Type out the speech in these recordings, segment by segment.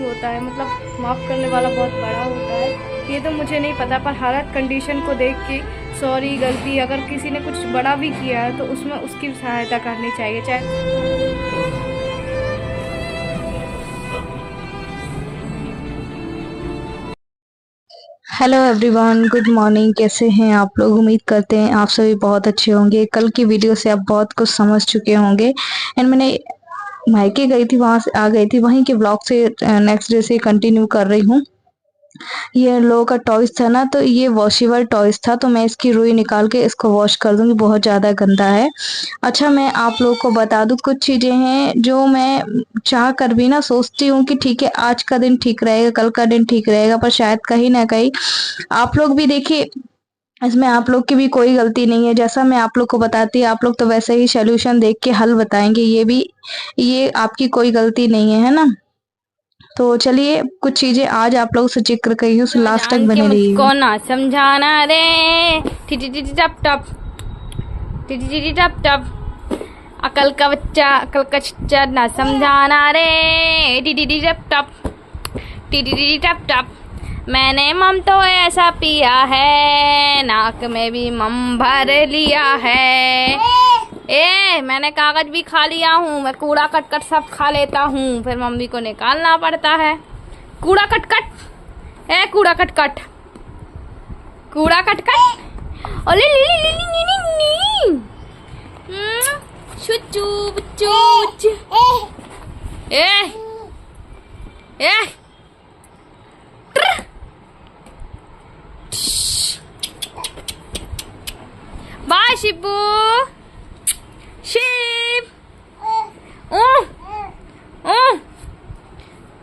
होता है, मतलब माफ़ करने वाला बहुत बड़ा होता है। ये तो मुझे नहीं पता, पर हालत कंडीशन को देख के सॉरी, गलती अगर किसी ने कुछ बड़ा भी किया है तो उसमें उसकी सहायता करनी चाहिए, चाहे हेलो एवरीवन, गुड मॉर्निंग। कैसे हैं आप लोग? उम्मीद करते हैं आप सभी बहुत अच्छे होंगे। कल की वीडियो से आप बहुत कुछ समझ चुके होंगे। एंड मैंने मायके गई थी, वहां से आ गई थी, वहीं के ब्लॉग से नेक्स्ट डे से कंटिन्यू कर रही हूँ। ये इन लोगों का टॉयज था ना, तो ये वॉशेबल टॉयज था, तो मैं इसकी रुई निकाल के इसको वॉश कर दूंगी, बहुत ज्यादा गंदा है। अच्छा, मैं आप लोगों को बता दूं, कुछ चीजें हैं जो मैं चाह कर भी ना सोचती हूँ कि ठीक है, आज का दिन ठीक रहेगा, कल का दिन ठीक रहेगा, पर शायद कहीं ना कहीं आप लोग भी देखिए, इसमें आप लोग की भी कोई गलती नहीं है। जैसा मैं आप लोग को बताती, आप लोग तो वैसे ही सॉल्यूशन देख के हल बताएंगे। ये आपकी कोई गलती नहीं है ना। तो चलिए, कुछ चीजें आज आप लोगों से जिक्र करी हूँ, तो लास्ट तक जान के बने रहिए। मुझको ना समझाना रे, टिटी टिटी टप टप, टिटी टिटी टप टप, अकल का बच्चा अकल का चच्चा ना समझाना रे, टिटी टिटी टप टप, टिटी टिटी टप टप। मैंने मम तो ऐसा पिया है, नाक में भी मम भर लिया है। मैंने कागज भी खा लिया हूँ, मैं कूड़ा कटकट सब खा लेता हूँ, फिर मम्मी को निकालना पड़ता है। कूड़ा कटकट, कूड़ा कटकट, कूड़ा कटकट, ओले ली ली ली ली ली ली ली। शुचू बुचू ए ए ट्र, बाय शिबू, शिप,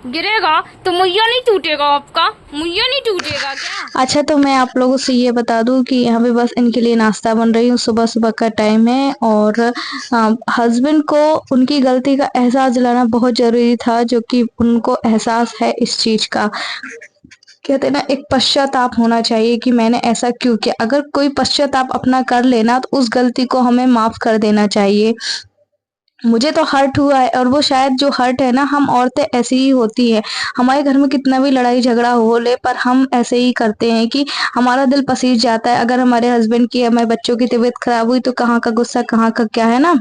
गिरेगा तो मुझे नहीं टूटेगा, आपका मुझे नहीं टूटेगा क्या? अच्छा, तो मैं आप लोगों से ये बता दूं कि यहाँ पे बस इनके लिए नाश्ता बन रही हूँ। सुबह सुबह का टाइम है, और हस्बैंड को उनकी गलती का एहसास दिलाना बहुत जरूरी था, जो कि उनको एहसास है इस चीज का। कहते हैं ना, एक पश्चाताप होना चाहिए कि मैंने ऐसा क्यों किया। अगर कोई पश्चाताप अपना कर लेना, तो उस गलती को हमें माफ कर देना चाहिए। मुझे तो हर्ट हुआ है, और वो शायद जो हर्ट है ना, हम औरतें ऐसी ही होती हैं। हमारे घर में कितना भी लड़ाई झगड़ा हो ले, पर हम ऐसे ही करते हैं कि हमारा दिल पसीज जाता है। अगर हमारे हस्बैंड की, हमारे बच्चों की तबीयत खराब हुई, तो कहाँ का गुस्सा, कहाँ का क्या, है ना।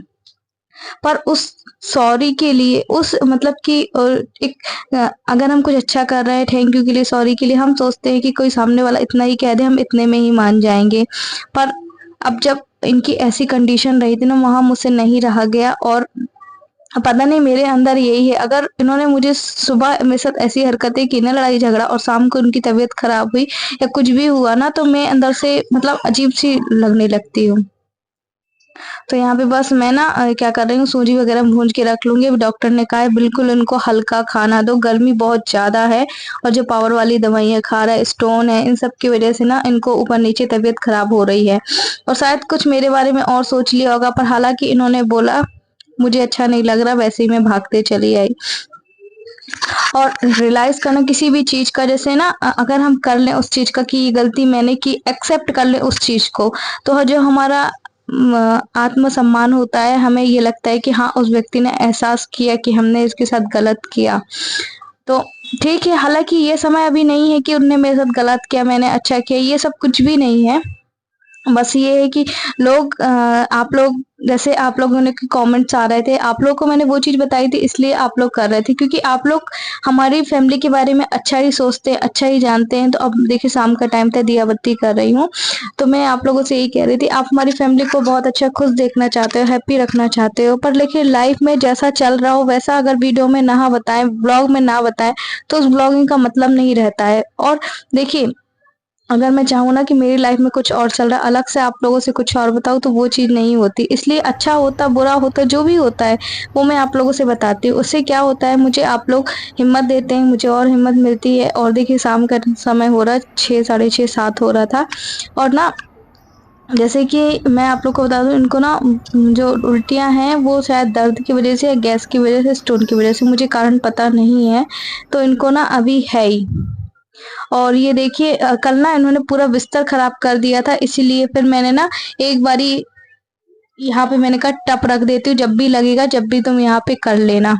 पर उस सॉरी के लिए, उस मतलब कि अगर हम कुछ अच्छा कर रहे हैं, थैंक यू के लिए, सॉरी के लिए, हम सोचते हैं कि कोई सामने वाला इतना ही कह दे, हम इतने में ही मान जाएंगे। पर अब जब इनकी ऐसी कंडीशन रही थी ना, वहां मुझसे नहीं रहा गया। और पता नहीं मेरे अंदर यही है, अगर इन्होंने मुझे सुबह मेरे साथ ऐसी हरकतें की ना, लड़ाई झगड़ा, और शाम को उनकी तबीयत खराब हुई या कुछ भी हुआ ना, तो मैं अंदर से मतलब अजीब सी लगने लगती हूँ। तो यहाँ पे बस मैं ना क्या कर रही हूँ, सूजी वगैरह भून के रख लूंगी। अभी डॉक्टर ने कहा है बिल्कुल इनको हल्का खाना दो, गर्मी बहुत ज्यादा है, और जो पावर वाली दवाइयाँ खा रहा है, स्टोन है, इन सब की वजह से ना इनको ऊपर नीचे तबीयत खराब हो रही है। और शायद कुछ मेरे बारे में और सोच लिया होगा, पर हालांकि इन्होंने बोला, मुझे अच्छा नहीं लग रहा, वैसे ही मैं भागते चली आई। और रियलाइज करना किसी भी चीज का, जैसे ना अगर हम कर लें उस चीज का कि ये गलती मैंने की, एक्सेप्ट कर लें उस चीज को, तो जो हमारा आत्मसम्मान होता है, हमें ये लगता है कि हाँ, उस व्यक्ति ने एहसास किया कि हमने इसके साथ गलत किया। तो ठीक है, हालांकि ये समय अभी नहीं है कि उनने मेरे साथ गलत किया, मैंने अच्छा किया, ये सब कुछ भी नहीं है। बस ये है कि आप लोग, जैसे आप लोगों ने कमेंट्स आ रहे थे, आप लोग को मैंने वो चीज बताई थी, इसलिए आप लोग कर रहे थे, क्योंकि आप लोग हमारी फैमिली के बारे में अच्छा ही सोचते हैं, अच्छा ही जानते हैं। तो अब देखिए, शाम का टाइम था, दिया बत्ती कर रही हूँ, तो मैं आप लोगों से यही कह रही थी, आप हमारी फैमिली को बहुत अच्छा खुश देखना चाहते हो, हैप्पी रखना चाहते हो, पर लेकिन लाइफ में जैसा चल रहा हो वैसा अगर वीडियो में ना बताएं, ब्लॉग में ना बताएं, तो उस ब्लॉगिंग का मतलब नहीं रहता है। और देखिए, अगर मैं चाहूँ ना कि मेरी लाइफ में कुछ और चल रहा है, अलग से आप लोगों से कुछ और बताऊँ, तो वो चीज़ नहीं होती। इसलिए अच्छा होता, बुरा होता, जो भी होता है, वो मैं आप लोगों से बताती हूँ। उससे क्या होता है, मुझे आप लोग हिम्मत देते हैं, मुझे और हिम्मत मिलती है। और देखिए, शाम का समय हो रहा है, 6, साढ़े 6, 7 हो रहा था। और ना, जैसे कि मैं आप लोग को बता दूं, इनको ना जो उल्टियाँ हैं, वो शायद दर्द की वजह से या गैस की वजह से, स्टोन की वजह से, मुझे कारण पता नहीं है। तो इनको ना अभी है ही। और ये देखिए, कल ना इन्होंने पूरा बिस्तर खराब कर दिया था, इसीलिए फिर मैंने ना एक बारी यहाँ पे मैंने कहा टप रख देती हूँ, जब भी लगेगा, जब भी तुम यहाँ पे कर लेना।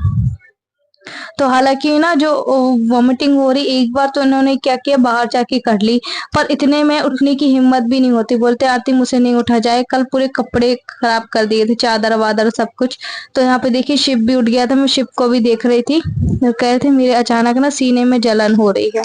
तो हालांकि ना जो वॉमिटिंग हो रही, एक बार तो इन्होंने क्या किया, बाहर जाके कर ली, पर इतने में उठने की हिम्मत भी नहीं होती, बोलते आरती मुझसे नहीं उठा जाए। कल पूरे कपड़े खराब कर दिए थे, चादर वादर सब कुछ। तो यहाँ पे देखिए शिप भी उठ गया था, मैं शिप को भी देख रही थी, तो कह रहे थे मेरे अचानक ना सीने में जलन हो रही है।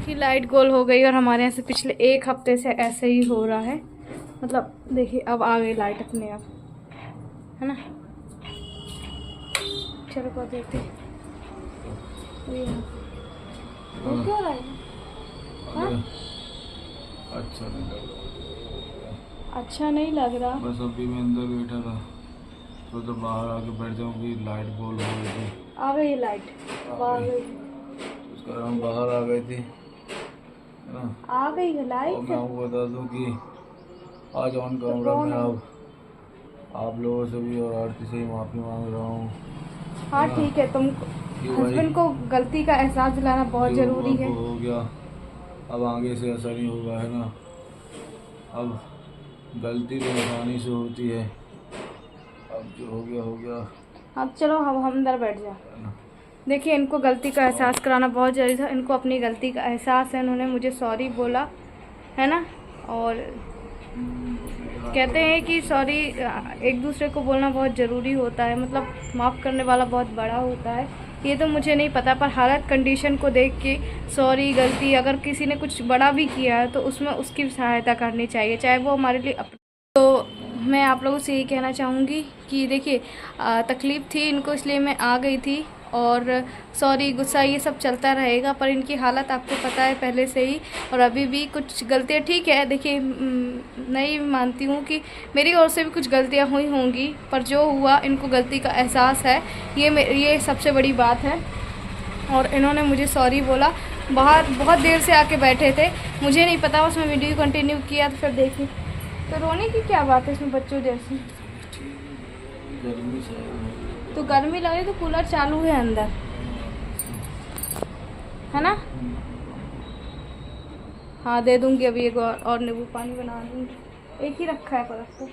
कि लाइट गोल हो गई और हमारे यहाँ से पिछले 1 हफ्ते से ऐसे ही हो रहा है। मतलब देखिए अब आ गई लाइट अपने आप, है ना। चलो को देखते हैं। ये क्यों रहा है? हाँ? अच्छा नहीं लग रहा। बस अभी मैं अंदर बैठा था, तो बाहर आके बैठ जाऊँ कि लाइट गोल हो गई थी। आ गई लाइट, बाहर उसका हम बाहर आ गए थे, है ना। आ गई है लाइट। और मैं आपको बता दूं कि आज ऑन कैमरा में आप लोगों से भी और आरती से ही माफ़ी मांग रहा हूँ। हाँ ठीक है, तुम हस्बैंड को गलती का एहसास दिलाना बहुत ज़रूरी है। हो गया, अब आगे से ऐसा नहीं होगा, है ना। अब गलती तो आसानी से होती है, अब जो हो गया हो गया। अब चलो हम अंदर बैठ जाओ। देखिए इनको गलती का एहसास कराना बहुत ज़रूरी था। इनको अपनी गलती का एहसास है, इन्होंने मुझे सॉरी बोला, है ना। और कहते हैं कि सॉरी एक दूसरे को बोलना बहुत ज़रूरी होता है, मतलब माफ़ करने वाला बहुत बड़ा होता है। ये तो मुझे नहीं पता, पर हालत कंडीशन को देख के सॉरी गलती, अगर किसी ने कुछ बड़ा भी किया है तो उसमें उसकी सहायता करनी चाहिए, चाहे वो हमारे लिए तो मैं आप लोगों से यही कहना चाहूँगी कि देखिए तकलीफ़ थी इनको, इसलिए मैं आ गई थी। और सॉरी गुस्सा ये सब चलता रहेगा, पर इनकी हालत आपको पता है पहले से ही। और अभी भी कुछ गलतियाँ ठीक है, देखिए नहीं मानती हूँ कि मेरी ओर से भी कुछ गलतियाँ हुई होंगी, पर जो हुआ इनको गलती का एहसास है, ये सबसे बड़ी बात है। और इन्होंने मुझे सॉरी बोला, बाहर बहुत देर से आके बैठे थे, मुझे नहीं पता, बस मैं वीडियो कंटिन्यू किया तो फिर देखी। तो रोने की क्या बात है इसमें बच्चों जैसी? तो गर्मी लग रही तो कूलर चालू है अंदर, है ना। हाँ दे दूंगी अभी एक और नींबू पानी बना दूंगी, एक ही रखा है परत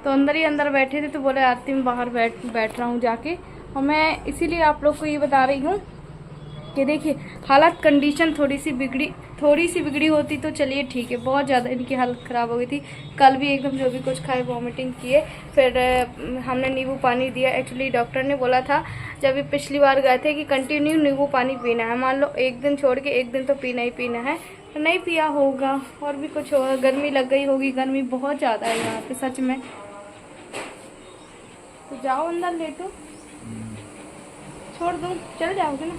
तो अंदर ही अंदर बैठे थे, तो बोले आरती में बाहर बैठ रहा हूँ जाके। और मैं इसीलिए आप लोग को ये बता रही हूँ ये देखिए हालत कंडीशन थोड़ी सी बिगड़ी होती तो चलिए ठीक है, बहुत ज़्यादा इनकी हालत ख़राब हो गई थी। कल भी एकदम जो भी कुछ खाए वॉमिटिंग किए, फिर हमने नींबू पानी दिया। एक्चुअली डॉक्टर ने बोला था जब भी पिछली बार गए थे कि कंटिन्यू नींबू पानी पीना है, मान लो एक दिन छोड़ के एक दिन तो पीना ही पीना है, तो नहीं पिया होगा और भी कुछ होगा, गर्मी लग गई होगी, गर्मी बहुत ज़्यादा है यहाँ पे सच में। तो जाओ अंदर लेटो, छोड़ दूँ, चल जाओगे ना।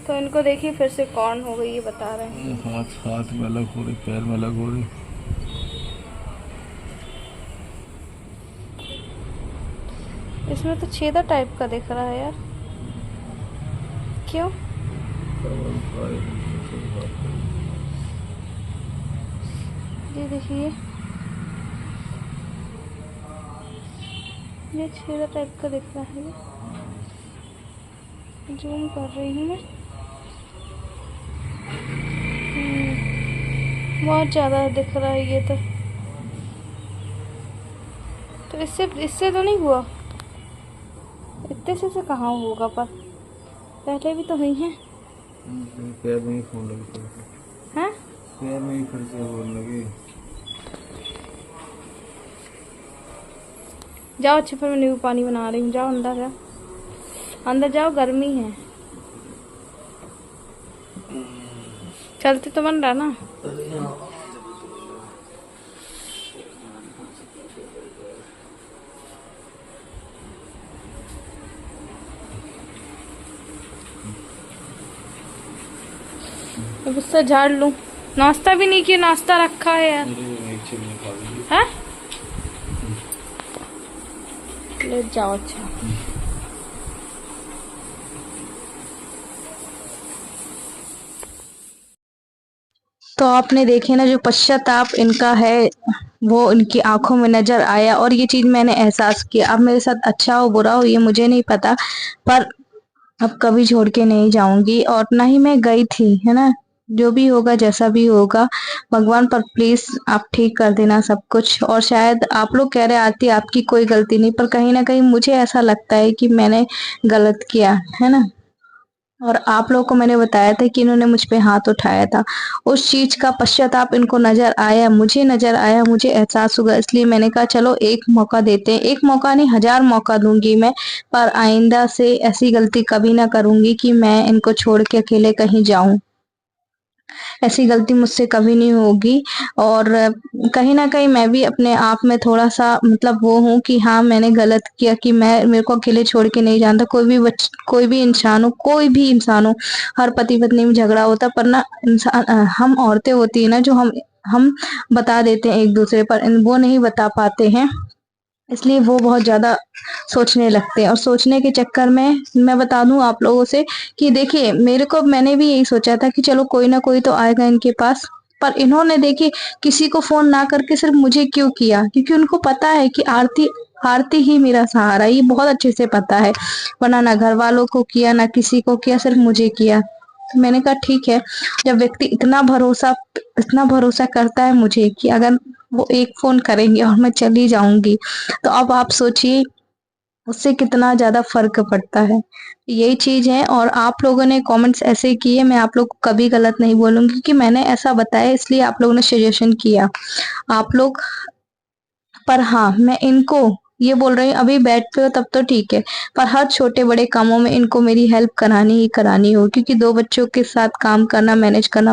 तो इनको देखिए फिर से कौन हो गई, ये बता रहे हैं। हाथ में अलग हो रही, पैर में अलग हो रही। इसमें तो छेदा टाइप का दिख रहा है यार, क्यों? ये देखिए ये छेदा टाइप का दिख रहा है, जूम कर रही हूँ मैं। बहुत ज़्यादा दिख रहा है ये तो इससे तो नहीं हुआ, इतने से कहाँ होगा, पर पहले भी तो हुई हैं। पैर में ही फोन लगी, हैं? पैर में ही फिर से होने लगी। जाओ अच्छे, फिर मैं नींबू पानी बना रही हूँ, जाओ अंदर जाओ, अंदर जाओ, गर्मी है। चलते तो बन रहा ना। अब उससे झाड़ लूं, नाश्ता भी नहीं किया, नाश्ता रखा है यार। हैं? ले जाओ अच्छा। तो आपने देखे ना जो पश्चाताप इनका है वो इनकी आंखों में नजर आया और ये चीज मैंने एहसास किया। अब मेरे साथ अच्छा हो बुरा हो ये मुझे नहीं पता, पर अब कभी छोड़ के नहीं जाऊंगी और ना ही मैं गई थी, है ना। जो भी होगा जैसा भी होगा भगवान, पर प्लीज आप ठीक कर देना सब कुछ। और शायद आप लोग कह रहे आरती आपकी कोई गलती नहीं, पर कहीं ना कहीं मुझे ऐसा लगता है कि मैंने गलत किया है ना। और आप लोगों को मैंने बताया था कि इन्होंने मुझ पे हाथ उठाया था, उस चीज का पश्चाताप इनको नजर आया, मुझे नजर आया, मुझे एहसास हुआ, इसलिए मैंने कहा चलो एक मौका देते हैं। एक मौका नहीं 1000 मौका दूंगी मैं, पर आइंदा से ऐसी गलती कभी ना करूंगी कि मैं इनको छोड़ के अकेले कहीं जाऊं। ऐसी गलती मुझसे कभी नहीं होगी। और कहीं ना कहीं मैं भी अपने आप में थोड़ा सा मतलब वो हूँ कि हाँ मैंने गलत किया कि मैं मेरे को अकेले छोड़ के नहीं जानता। कोई भी इंसान हो, हर पति पत्नी में झगड़ा होता, पर ना इंसान हम औरतें होती है ना जो हम बता देते हैं एक दूसरे पर, वो नहीं बता पाते हैं, इसलिए वो बहुत ज्यादा सोचने लगते हैं। और सोचने के चक्कर में मैं बता दूं आप लोगों से कि देखिए मैंने भी यही सोचा था कि चलो कोई ना कोई तो आएगा इनके पास, पर इन्होंने देखिए किसी को फोन ना करके सिर्फ मुझे क्यों किया, क्योंकि उनको पता है कि आरती आरती ही मेरा सहारा, ये बहुत अच्छे से पता है। वरना ना घर वालों को किया ना किसी को किया, सिर्फ मुझे किया। तो मैंने कहा ठीक है, जब व्यक्ति इतना भरोसा करता है मुझे कि अगर वो एक फोन करेंगे और मैं चली जाऊंगी, तो अब आप सोचिए उससे कितना ज्यादा फर्क पड़ता है। यही चीज है। और आप लोगों ने कमेंट्स ऐसे किए, मैं आप लोग को कभी गलत नहीं बोलूंगी क्योंकि मैंने ऐसा बताया, इसलिए आप लोगों ने सजेशन किया आप लोग। पर हाँ मैं इनको ये बोल रही हूँ, अभी बेड पे हो तब तो ठीक है, पर हर छोटे बड़े कामों में इनको मेरी हेल्प करानी ही करानी हो, क्योंकि 2 बच्चों के साथ काम करना, मैनेज करना